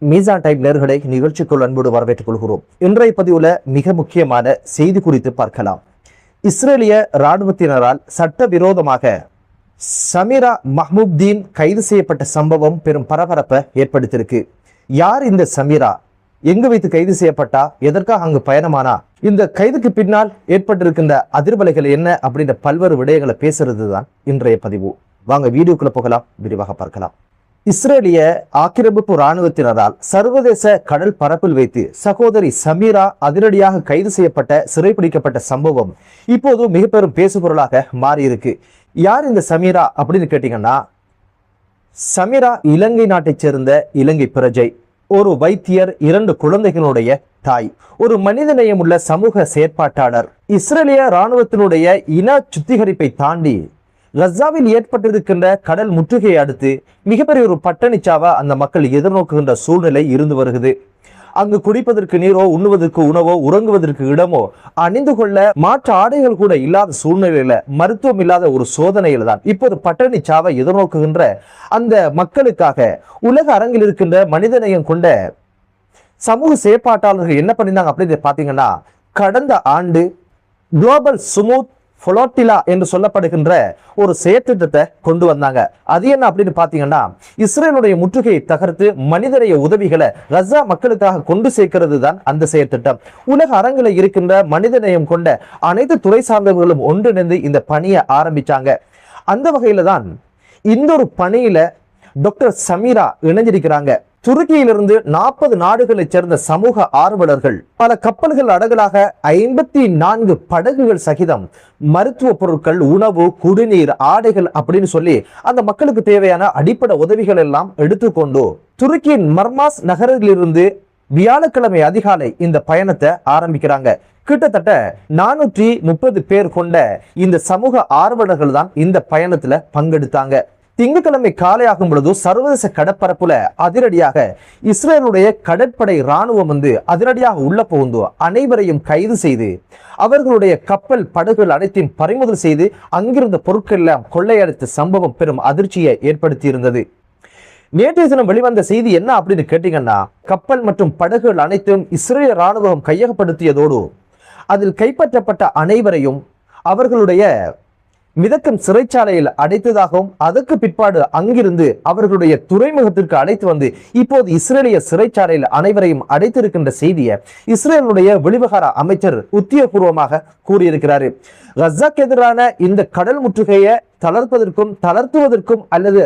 மீசான் டைம் நேர்களை நிகழ்ச்சிக்குள் அன்போடு வரவேற்றுக் கொள்கிறோம். இன்றைய பதிவுல மிக முக்கியமான செய்தி குறித்து பார்க்கலாம். இஸ்ரேலிய இராணுவத்தினரால் சட்டவிரோதமாக சமீரா மஹ்மூப்தீன் கைது செய்யப்பட்ட சம்பவம் பெரும் பரபரப்பை ஏற்படுத்தியிருக்கு. யார் இந்த சமீரா? எங்கு வைத்து கைது செய்யப்பட்டா? எதற்காக அங்கு பயணமானா? இந்த கைதுக்கு பின்னால் ஏற்பட்டிருக்கின்ற அதிர்வலைகள் என்ன அப்படின்ற பல்வேறு விடயங்களை பேசுறது தான் இன்றைய பதிவு. வாங்க வீடியோக்குள்ள போகலாம், விரிவாக பார்க்கலாம். இஸ்ரேலிய ஆக்கிரமிப்பு இராணுவத்தினரால் சர்வதேச கடல் பரப்பில் வைத்து சகோதரி சமீரா அதிரடியாக கைது செய்யப்பட்ட சிறைப்பிடிக்கப்பட்ட சம்பவம் இப்போது மிக பெரும் பேசுபொருளாக மாறியிருக்கு. யார் இந்த சமீரா அப்படின்னு கேட்டீங்கன்னா, சமீரா இலங்கை நாட்டைச் சேர்ந்த இலங்கை பிரஜை, ஒரு வைத்தியர், 2 குழந்தைகளுடைய தாய், ஒரு மனிதநேயம் உள்ள சமூக செயற்பாட்டாளர். இஸ்ரேலிய இராணுவத்தினுடைய இன சுத்திகரிப்பை தாண்டி கசாவில் ஏற்பட்டிருக்கின்ற கடல் முற்றுகையை அடுத்து மிகப்பெரிய ஒரு பட்டணிச்சாவா அந்த மக்கள் எதிர்நோக்குகின்ற சூழ்நிலை இருந்து வருகிறது. அங்கு குடிப்பதற்கு நீரோ, உண்ணுவதற்கு உணவோ, உறங்குவதற்கு இடமோ, அணிந்து கொள்ள மாற்று ஆடைகள் கூட இல்லாத சூழ்நிலையில, மருத்துவம் இல்லாத ஒரு சோதனையில தான் இப்போது பட்டணிச்சாவை எதிர்நோக்குகின்ற அந்த மக்களுக்காக உலக அரங்கில் இருக்கின்ற மனிதநேயம் கொண்ட சமூக செயற்பாட்டாளர்கள் என்ன பண்ணிருந்தாங்க அப்படின்னு பாத்தீங்கன்னா, கடந்த ஆண்டு குளோபல் ஸ்மூத் ஃப்ளோட்டிலா என்று சொல்லப்படுகின்ற ஒரு செயற்திட்டத்தை கொண்டு வந்தாங்க. அது என்ன அப்படின்னு பாத்தீங்கன்னா, இஸ்ரேலுடைய முற்றுகையை தகர்த்து மனிதநேய உதவிகளை கசா மக்களுக்காக கொண்டு சேர்க்கிறது தான் அந்த செயற்திட்டம். உலக அரங்கில் இருக்கின்ற மனிதநேயம் கொண்ட அனைத்து துறை சார்ந்தவர்களும் ஒன்றிணைந்து இந்த பணியை ஆரம்பிச்சாங்க. அந்த வகையில தான் இந்த ஒரு பணியில டாக்டர் சமீரா இணைஞ்சிருக்கிறாங்க. துருக்கியிலிருந்து 40 நாடுகளைச் சேர்ந்த சமூக ஆர்வலர்கள், பல கப்பல்கள் அடங்கலாக 54 படகுகள் சகிதம் மருத்துவ பொருட்கள், உணவு, குடிநீர், ஆடைகள் அப்படின்னு சொல்லி அந்த மக்களுக்கு தேவையான அடிப்படை உதவிகள் எல்லாம் எடுத்துக்கொண்டு துருக்கியின் மர்மாஸ் நகரிலிருந்து வியாழக்கிழமை அதிகாலை இந்த பயணத்தை ஆரம்பிக்கிறாங்க. கிட்டத்தட்ட 430 பேர் கொண்ட இந்த சமூக ஆர்வலர்கள் தான் இந்த பயணத்துல பங்கெடுத்தாங்க. திங்கட்கிழமை காலையாகும் பொழுது சர்வதேச கடற்பரப்புல அதிரடியாக இஸ்ரேலுடைய கடற்படை இராணுவம் அதிரடியாக உள்ள புகுந்து அனைவரையும் கைது செய்து அவர்களுடைய கப்பல், படகுகள் அனைத்தையும் பறிமுதல் செய்து அங்கிருந்த பொருட்கள் எல்லாம் கொள்ளையடித்த சம்பவம் பெரும் அதிர்ச்சியை ஏற்படுத்தி இருந்தது. நேற்றைய தினம் வெளிவந்த செய்தி என்ன அப்படின்னு கேட்டீங்கன்னா, கப்பல் மற்றும் படகுகள் அனைத்தும் இஸ்ரேல் இராணுவம் கையகப்படுத்தியதோடு அதில் கைப்பற்றப்பட்ட அனைவரையும் அவர்களுடைய மிதக்கும் சிறைச்சாலையில் அடைத்ததாகவும், அதற்கு பிற்பாடு அங்கிருந்து அவர்களுடைய துறைமுகத்திற்கு அழைத்து வந்து இப்போது இஸ்ரேலிய சிறைச்சாலையில் அனைவரையும் அடைத்திருக்கின்ற செய்தியை இஸ்ரேலுடைய வெளிவிவகார அமைச்சர் உத்தியோகபூர்வமாக கூறியிருக்கிறாரு. கசாக்கு எதிரான இந்த கடல் முற்றுகையை தளர்த்துவதற்கும் அல்லது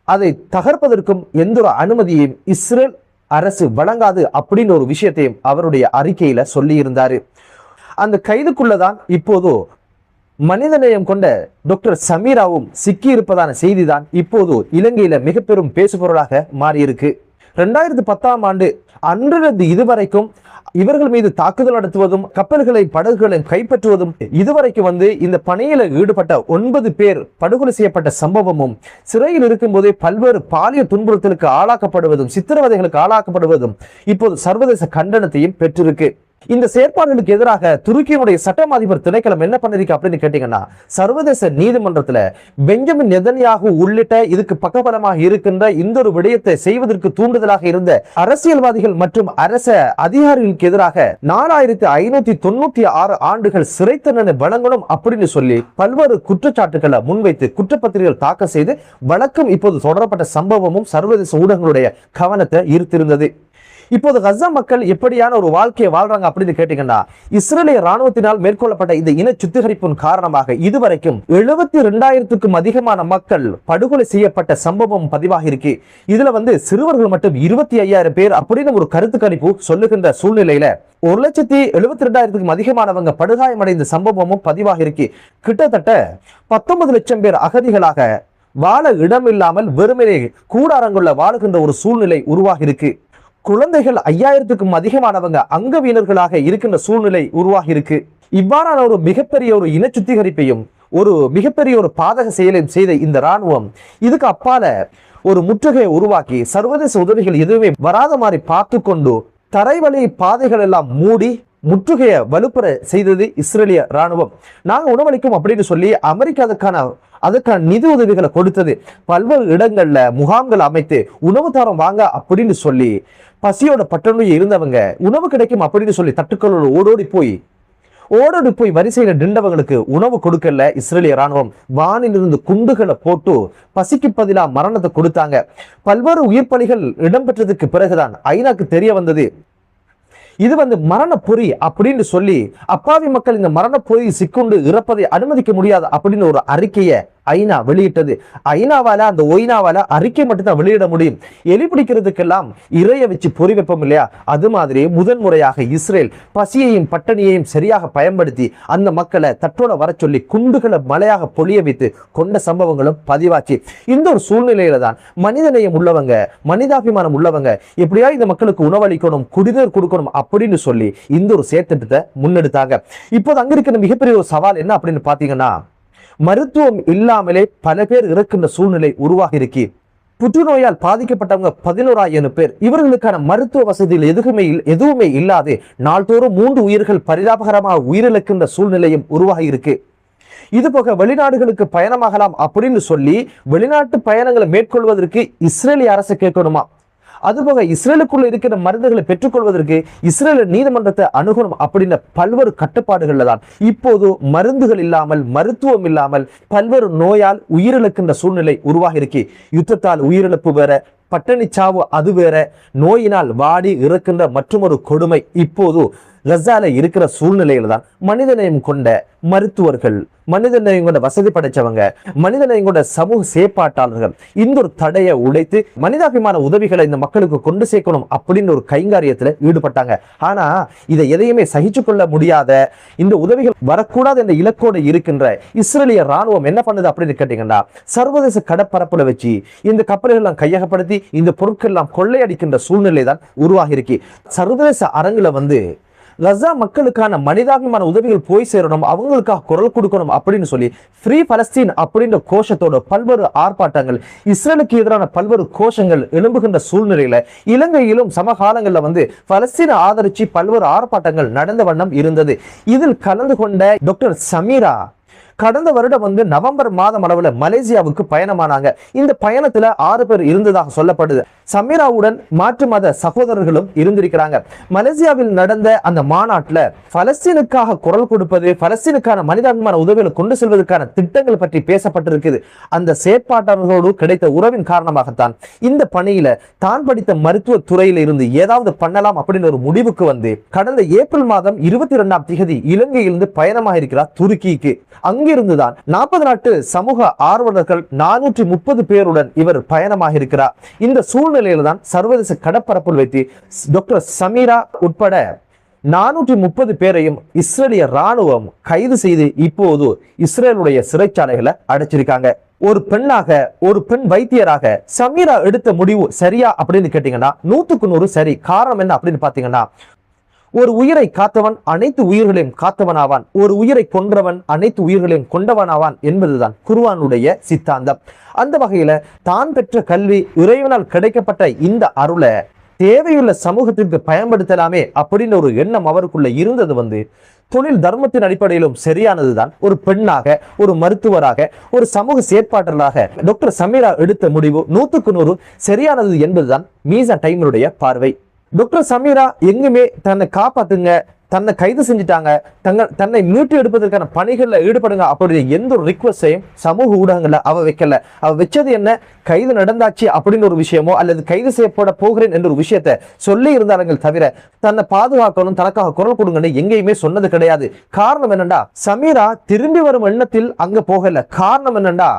அதை தகர்ப்பதற்கும் எந்த ஒரு அனுமதியையும் இஸ்ரேல் அரசு வழங்காது அப்படின்னு ஒரு விஷயத்தையும் அவருடைய அறிக்கையில சொல்லி இருந்தாரு. அந்த கைதுக்குள்ளதான் இப்போது மனிதநேயம் கொண்ட டாக்டர் சமீராவும் சிக்கி இருப்பதான செய்திதான் இப்போது இலங்கையில மிக பெரும் பேசுபொருளாக மாறியிருக்கு. 2010ஆம் ஆண்டு அன்றிலிருந்து இதுவரைக்கும் இவர்கள் மீது தாக்குதல் நடத்துவதும், கப்பல்களை, படகுகளை கைப்பற்றுவதும், இதுவரைக்கும் இந்த பணியில ஈடுபட்ட 9 பேர் படுகொலை செய்யப்பட்ட சம்பவமும், சிறையில் இருக்கும் போதே பல்வேறு பாலியல் துன்புறுத்தலுக்கு ஆளாக்கப்படுவதும், சித்திரவதைகளுக்கு ஆளாக்கப்படுவதும் இப்போது சர்வதேச கண்டனத்தையும் பெற்றிருக்கு. இந்த செயற்பாடுகளுக்கு எதிராக துருக்கியினுடைய சட்டம் அதிபர் திணைக்களம் என்ன பண்ணிருக்கு அப்படின்னு கேட்டீங்கன்னா, சர்வதேச நீதிமன்றத்துல பெஞ்சமின் நெதன்யாகு உள்ளிட்ட இதுக்கு பக்கபலமாக இருக்கின்ற இந்த ஒரு விடயத்தை செய்வதற்கு தூண்டுதலாக இருந்த அரசியல்வாதிகள் மற்றும் அரச அதிகாரிகளுக்கு எதிராக 4596 ஆண்டுகள் சிறை தண்டனை வழங்கணும் அப்படின்னு சொல்லி பல்வேறு குற்றச்சாட்டுகளை முன்வைத்து குற்றப்பத்திரிகைகள் தாக்கல் செய்து வழக்கம் இப்போது தொடரப்பட்ட சம்பவமும் சர்வதேச ஊடகங்களுடைய கவனத்தை ஈர்த்திருந்தது. இப்போது கசா மக்கள் எப்படியான ஒரு வாழ்க்கையை வாழ்றாங்க அப்படின்னு கேட்டீங்கன்னா, இஸ்ரேலிய இராணுவத்தினால் மேற்கொள்ளப்பட்ட இந்த இன சுத்திகரிப்பின் காரணமாக இதுவரைக்கும் 72,000க்கும் அதிகமான மக்கள் படுகொலை செய்யப்பட்ட சம்பவம் பதிவாக இருக்கு. இதுல சிறுவர்கள் மட்டும் 25,000 பேர் அப்படின்னு ஒரு கருத்து கணிப்பு சொல்லுகின்ற சூழ்நிலையில 1,72,000க்கும் அதிகமானவங்க படுகாயமடைந்த சம்பவமும் பதிவாக இருக்கு. கிட்டத்தட்ட 19 லட்சம் பேர் அகதிகளாக வாழ இடமில்லாமல் வெறுமனே கூடாரங்குள்ள வாழுகின்ற ஒரு சூழ்நிலை உருவாகி இருக்கு. குழந்தைகள் 5000க்கும் அதிகமானவங்க அங்கவீனர்களாக இருக்கின்ற சூழ்நிலை உருவாகி இருக்கு. இவ்வாறான ஒரு மிகப்பெரிய ஒரு இன சுத்திகரிப்பையும் ஒரு மிகப்பெரிய ஒரு பாதக செயலையும் செய்த இந்த இராணுவம் இதுக்கு அப்பால ஒரு முற்றுகையை உருவாக்கி சர்வதேச உதவிகள் எதுவுமே வராத மாதிரி பார்த்து கொண்டு தரைவழி பாதைகள் எல்லாம் மூடி முற்றுகையை வலுப்பெற செய்தது இஸ்ரேலிய ராணுவம். நாங்க உணவளிக்கும் அப்படின்னு சொல்லி அமெரிக்கா அதுக்கான நிதி உதவிகளை கொடுத்தது. பல்வேறு இடங்கள்ல முகாம்கள் அமைத்து உணவு தரம் வாங்க அப்படின்னு சொல்லி பசியோட பட்டணம் இருந்தவங்க உணவு கிடைக்கும் அப்படின்னு சொல்லி தட்டுக்களோடு ஓடோடி போய் வரிசையில நின்றவங்களுக்கு உணவு கொடுக்கல இஸ்ரேலிய ராணுவம். வானிலிருந்து குண்டுகளை போட்டு பசிக்கு பதிலா மரணத்தை கொடுத்தாங்க. பல்வேறு உயிர் பலிகள் இடம்பெற்றதுக்கு பிறகுதான் ஐநாக்கு தெரிய வந்தது இது மரண பொறி அப்படின்னு சொல்லி அப்பாவி மக்கள் இந்த மரண பொறி சிக்குண்டு இறப்பதை அனுமதிக்க முடியாது அப்படின்னு ஒரு அறிக்கையை ஐநா வெளியிட்டது. ஐநாவால அந்த ஒய்னாவால அறிக்கை மட்டும் தான் வெளியிட முடியும். எலி பிடிக்கிறதுக்கெல்லாம் இறைய வச்சு பொறி வைப்போம் இல்லையா, அது மாதிரி முதன்முறையாக இஸ்ரேல் பசியையும் பட்டணியையும் சரியாக பயன்படுத்தி அந்த மக்களை தட்டோட வர சொல்லி குண்டுகளை மலையாக பொழிய வைத்து கொண்ட சம்பவங்களும் பதிவாச்சு. இந்த ஒரு சூழ்நிலையில தான் மனிதநேயம் உள்ளவங்க, மனிதாபிமானம் உள்ளவங்க எப்படியா இந்த மக்களுக்கு உணவளிக்கணும், குடிநீர் கொடுக்கணும் அப்படின்னு சொல்லி இந்த ஒரு செயற்திட்டத்தை முன்னெடுத்தாங்க. இப்போது அங்க இருக்கிற மிகப்பெரிய ஒரு சவால் என்ன அப்படின்னு பாத்தீங்கன்னா, மருத்துவம் இல்லாமலே பல பேர் இறக்கின்ற சூழ்நிலை உருவாகி இருக்கு. புற்றுநோயால் பாதிக்கப்பட்டவங்க 11,000 பேர். இவர்களுக்கான மருத்துவ வசதிகள் எதுவுமே இல்லாது நாள்தோறும் 3 உயிர்கள் பரிதாபகரமாக உயிரிழக்கின்ற சூழ்நிலையும் உருவாகி இருக்கு. இது போக வெளிநாடுகளுக்கு பயணமாகலாம் அப்படின்னு சொல்லி வெளிநாட்டு பயணங்களை மேற்கொள்வதற்கு இஸ்ரேலிய அரசு கேட்கணுமா? அதுபோக இஸ்ரேலுக்குள்ள இருக்கிற மருந்துகளை பெற்றுக்கொள்வதற்கு இஸ்ரேல் நீதிமன்றத்தை அணுகணும் அப்படின்ற பல்வேறு கட்டுப்பாடுகள்ல தான் இப்போது மருந்துகள் இல்லாமல், மருத்துவம் இல்லாமல் பல்வேறு நோயால் உயிரிழக்கின்ற சூழ்நிலை உருவாகி இருக்கு. யுத்தத்தால் உயிரிழப்பு வேற, பட்டணி சாவு அது வேற, நோயினால் வாடி இறக்கின்ற மற்றொரு கொடுமை இப்போது கசால இருக்கிற சூழ்நிலையில தான் மனிதநேயம் கொண்ட மருத்துவர்கள், மனிதநேயம் கொண்ட வசதி படைச்சவங்க, மனிதநேயம் கொண்ட சமூக செயற்பாட்டாளர்கள் இந்த ஒரு தடையை உடைத்து மனிதாபிமான உதவிகளை இந்த மக்களுக்கு கொண்டு சேர்க்கணும் அப்படின்னு ஒரு கைங்காரியத்துல ஈடுபட்டாங்க. ஆனா இதை எதையுமே சகிச்சு கொள்ள முடியாத, இந்த உதவிகள் வரக்கூடாது என்ற இலக்கோடு இருக்கின்ற இஸ்ரேலிய ராணுவம் என்ன பண்ணுது அப்படின்னு கேட்டீங்கன்னா, சர்வதேச கடற்பரப்புல வச்சு இந்த கப்பல்கள் எல்லாம் கையகப்படுத்தி இந்த பொருட்கள் எல்லாம் கொள்ளையடிக்கின்ற சூழ்நிலை தான் உருவாகி இருக்கு. சர்வதேச அரங்குல கசா மக்களுக்கான மனிதாபிமான உதவிகள் போய் சேரணும், அவங்களுக்காக குரல் கொடுக்கணும் அப்படின்னு சொல்லி ஃப்ரீ பலஸ்தீன் அப்படின்ற கோஷத்தோட பல்வேறு ஆர்ப்பாட்டங்கள், இஸ்ரேலுக்கு எதிரான பல்வேறு கோஷங்கள் எழும்புகின்ற சூழ்நிலையில இலங்கையிலும் சமகாலங்கள்ல பலஸ்தீனை ஆதரிச்சு பல்வேறு ஆர்ப்பாட்டங்கள் நடந்த வண்ணம் இருந்தது. இதில் கலந்து கொண்ட டாக்டர் சமீரா கடந்த வருடம் நவம்பர் மாதம் அளவுல மலேசியாவுக்கு பயணமானாங்க. இந்த பயணத்துல 6 பேர் இருந்ததாக சொல்லப்படுது. சமீராவுடன் மாற்று மத சகோதரர்களும் இருந்திருக்கிறாங்க. மலேசியாவில் நடந்த அந்த மாநாட்டுல பலஸ்தீனுக்காக குரல் கொடுப்பது, பலஸ்தீனுக்கான மனிதாபிமான உதவிகளை கொண்டு செல்வதற்கான திட்டங்கள் பற்றி பேசப்பட்டிருக்குது. அந்த செயற்பாட்டாளர்களோடு கிடைத்த உறவின் காரணமாகத்தான் இந்த பணியில தான் படித்த மருத்துவ துறையில இருந்து ஏதாவது பண்ணலாம் அப்படின்னு ஒரு முடிவுக்கு கடந்த ஏப்ரல் மாதம் 22ஆம் தேதி இலங்கையிலிருந்து பயணமாக இருக்கிறார் துருக்கிக்கு. அங்கிருந்துதான் 40 நாட்டு சமூக ஆர்வலர்கள் 430 பேருடன் இவர் பயணமாக இருக்கிறார். இந்த சூழ்நிலையில தான் சர்வதேச கடற்பரப்பில் வைத்து டாக்டர் சமீரா உட்பட 430 பேரையும் இஸ்ரேலிய ராணுவம் கைது செய்து இப்போது இஸ்ரேலுடைய சிறைச்சாலைகளை அடைச்சிருக்காங்க. ஒரு பெண் வைத்தியராக சமீரா எடுத்த முடிவு சரியா அப்படின்னு கேட்டீங்கன்னா 100க்கு 100 சரி. காரணம் என்ன அப்படின்னு பாத்தீங்கன்னா, ஒரு உயிரை காத்தவன் அனைத்து உயிர்களையும் காத்தவனாவான், ஒரு உயிரை கொன்றவன் அனைத்து உயிர்களையும் கொண்டவனாவான் என்பதுதான் குர்ஆனுடைய சித்தாந்தம். அந்த வகையில தான் பெற்ற கல்வி, இறைவனால் கிடைக்கப்பட்ட இந்த அருளை தேவையுள்ள சமூகத்திற்கு பயன்படுத்தலாமே அப்படின்னு ஒரு எண்ணம் அவருக்குள்ள இருந்தது தொழில் தர்மத்தின் அடிப்படையிலும் சரியானதுதான். ஒரு பெண்ணாக, ஒரு மருத்துவராக, ஒரு சமூக செயற்பாட்டாளராக டாக்டர் சமீரா எடுத்த முடிவு 100க்கு 100 சரியானது என்பதுதான் மீசான் டைம்களுடைய பார்வை. டாக்டர் சமீரா எங்குமே தன்னை காப்பாத்துங்க, தன்னை கைது செஞ்சுட்டாங்க, தன்னை மீட்டு எடுப்பதற்கான பணிகளில் ஈடுபடுங்க அப்படின்ற எந்த ஒரு ரிக்வஸ்டையும் சமூக ஊடகங்கள்ல அவ வைக்கல. அவ வச்சது என்ன, கைது நடந்தாச்சு அப்படின்னு ஒரு விஷயமோ அல்லது கைது செய்யப்பட போகிறேன் என்ற ஒரு விஷயத்த சொல்லி இருந்தார்கள் தவிர தன்னை பாதுகாக்கணும், தனக்காக குரல் கொடுங்கன்னு எங்கேயுமே சொன்னது கிடையாது. காரணம் என்னண்டா, சமீரா திரும்பி வரும் எண்ணத்தில் அங்க போகல. காரணம் என்னண்டா,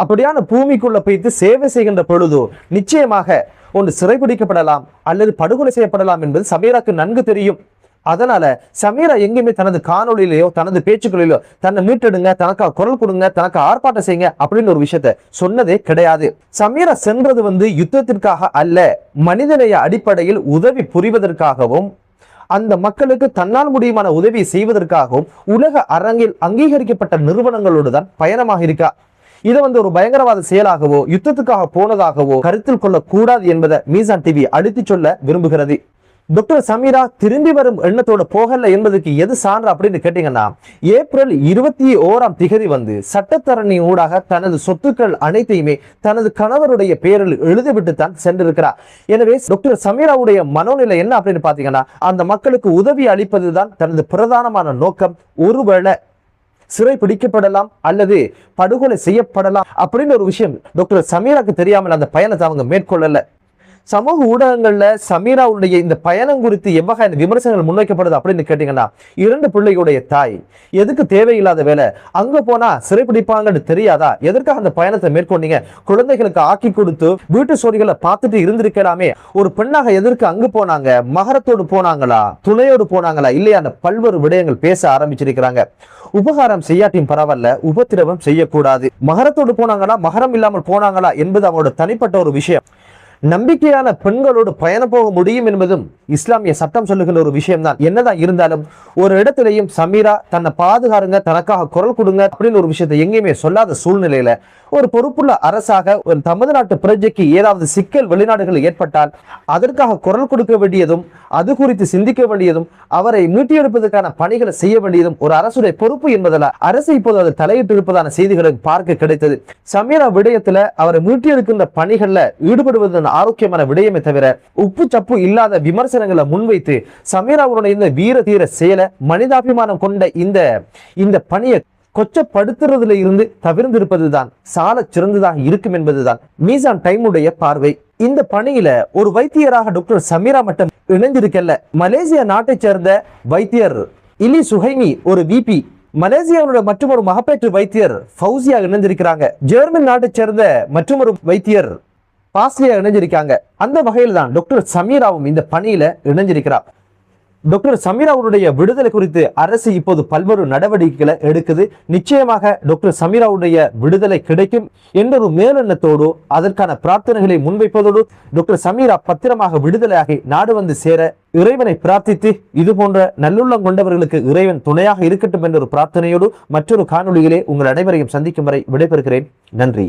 அப்படியான பூமிக்குள்ள போய்த்து சேவை செய்கின்ற பொழுதோ நிச்சயமாக ஒன்று சிறைபிடிக்கப்படலாம் அல்லது படுகொலை செய்யப்படலாம் என்பது சமீராக்கு நன்கு தெரியும். அதனால சமீரா எங்கேயுமே தனது காணொலியிலேயோ தனது பேச்சுக்களிலோ தன்னை மீட்டெடுங்க, தனக்காக குரல் கொடுங்க, தனக்கு ஆர்ப்பாட்டம் செய்யுங்க அப்படின்னு ஒரு விஷயத்த சொன்னதே கிடையாது. சமீரா சென்றது யுத்தத்திற்காக அல்ல, மனிதநேய அடிப்படையில் உதவி புரிவதற்காகவும் அந்த மக்களுக்கு தன்னால் முடியுமான உதவி செய்வதற்காகவும் உலக அரங்கில் அங்கீகரிக்கப்பட்ட நிறுவனங்களோடு தான் பயணமாக இருக்கா. இதை ஒரு பயங்கரவாத செயலாகவோ யுத்தத்துக்காக போனதாகவோ கருத்தில் கொள்ளக்கூடாது என்பதை மீசான் டிவி அழுத்தி சொல்ல விரும்புகிறது. டாக்டர் சமீரா திரும்பி வரும் எண்ணத்தோட போகல என்பதற்கு எது சான்று அப்படின்னு கேட்டீங்கன்னா, ஏப்ரல் 21 வந்து சட்டத்தரணி ஊடாக தனது சொத்துக்கள் அனைத்தையுமே தனது கணவருடைய பெயரில் எழுதிவிட்டு தான் சென்றிருக்கிறார். எனவே டாக்டர் சமீராவுடைய மனோநிலை என்ன அப்படின்னு பாத்தீங்கன்னா, அந்த மக்களுக்கு உதவி அளிப்பதுதான் தனது பிரதானமான நோக்கம். ஒருவேளை சிறை பிடிக்கப்படலாம் அல்லது படுகொலை செய்யப்படலாம் அப்படின்னு ஒரு விஷயம் டாக்டர் சமீராக்கு தெரியாமல் அந்த பயணத்தை அவங்க மேற்கொள்ளல. சமூக ஊடகங்கள்ல சமீராவுடைய இந்த பயணம் குறித்து எவ்வகையான விமர்சனங்கள் முன்வைக்கப்படுது அப்படின்னு கேட்டீங்கன்னா, 2 பிள்ளைகளுடைய தாய், எதுக்கு தேவையில்லாத வேலை, அங்க போனா சிறைப்பிடிப்பாங்கன்னு தெரியாதா, எதற்காக அந்த பயணத்தை மேற்கொண்டீங்க, குழந்தைகளுக்கு ஆக்கி கொடுத்து வீட்டு சோழிகளை பார்த்துட்டு இருந்திருக்கலாமே, ஒரு பெண்ணாக எதற்கு அங்கு போனாங்க, மகரத்தோடு போனாங்களா, துணையோடு போனாங்களா இல்லையா, அந்த பல்வேறு விடயங்கள் பேச ஆரம்பிச்சிருக்கிறாங்க. உபகாரம் செய்யாட்டியும் பரவாயில்ல, உபத்திரவம் செய்யக்கூடாது. மகரத்தோடு போனாங்களா மகரம் இல்லாமல் போனாங்களா என்பது அவங்களோட தனிப்பட்ட ஒரு விஷயம். நம்பிக்கையான பெண்களோடு பயணம் போக முடியும் என்பதும் இஸ்லாமிய சட்டம் சொல்லுகிற ஒரு விஷயம் தான். என்னதான் இருந்தாலும் ஒரு இடத்திலையும் சமீரா தன்னை பாதுகாருங்க, தனக்காக குரல் கொடுங்க அப்படின்னு ஒரு விஷயத்தை எங்கேயுமே சொல்லாத சூழ்நிலையில ஒரு பொறுப்புள்ள அரசாக ஒரு தமிழ்நாட்டு பிரஜைக்கு ஏதாவது சிக்கல் வெளிநாடுகள் ஏற்பட்டால் அதற்காக குரல் கொடுக்க வேண்டியதும், அது குறித்து சிந்திக்க வேண்டியதும், அவரை மீட்டியெடுப்பதற்கான பணிகளை செய்ய வேண்டியதும் ஒரு அரசுடைய பொறுப்பு என்பதால் அரசு இப்போது அதை தலையிட்டு இருப்பதான செய்திகளை பார்க்க கிடைத்தது. சமீரா விடயத்துல அவரை மீட்டியெடுக்கின்ற பணிகள்ல ஈடுபடுவதன் ஆரோக்கியமான விடயமே தவிர உப்பு சப்பு இல்லாத விமர்சனங்களை முன்வைத்து சமீராவுடைய இந்த வீர தீர செயலை, மனிதாபிமானம் கொண்ட இந்த பணியை கொச்சப்படுத்துறதுல இருந்து தவிர்ந்திருப்பதுதான் சால சிறந்ததாக இருக்கும் என்பதுதான் மீசான் டைமுடைய பார்வை. இந்த பணியில ஒரு வைத்தியராக டாக்டர் சமீரா மட்டும் இணைஞ்சிருக்கல. மலேசியா நாட்டை சேர்ந்த வைத்தியர் இலி சுஹைமி ஒரு விபி, மலேசியாவுடைய மற்றொரு மகப்பேற்று வைத்தியர் ஃபவுசியா இணைஞ்சிருக்கிறாங்க. ஜெர்மன் நாட்டை சேர்ந்த மற்றொரு வைத்தியர் பாஸ்லியா இணைஞ்சிருக்காங்க. அந்த வகையில் தான் டாக்டர் சமீராவும் இந்த பணியில இணைஞ்சிருக்கிறார். டாக்டர் சமீராவுடைய விடுதலை குறித்து அரசு இப்போது பல்வேறு நடவடிக்கைகளை எடுக்குது. நிச்சயமாக டாக்டர் சமீராவுடைய விடுதலை கிடைக்கும் என்ற ஒரு மேலெண்ணத்தோடு அதற்கான பிரார்த்தனைகளை முன்வைப்பதோடு டாக்டர் சமீரா பத்திரமாக விடுதலையாகி நாடு வந்து சேர இறைவனை பிரார்த்தித்து, இது போன்ற நல்லுள்ளம் கொண்டவர்களுக்கு இறைவன் துணையாக இருக்கட்டும் என்ற ஒரு பிரார்த்தனையோடு மற்றொரு காணொளியிலே உங்கள் அனைவரையும் சந்திக்கும் வரை விடைபெறுகிறேன். நன்றி.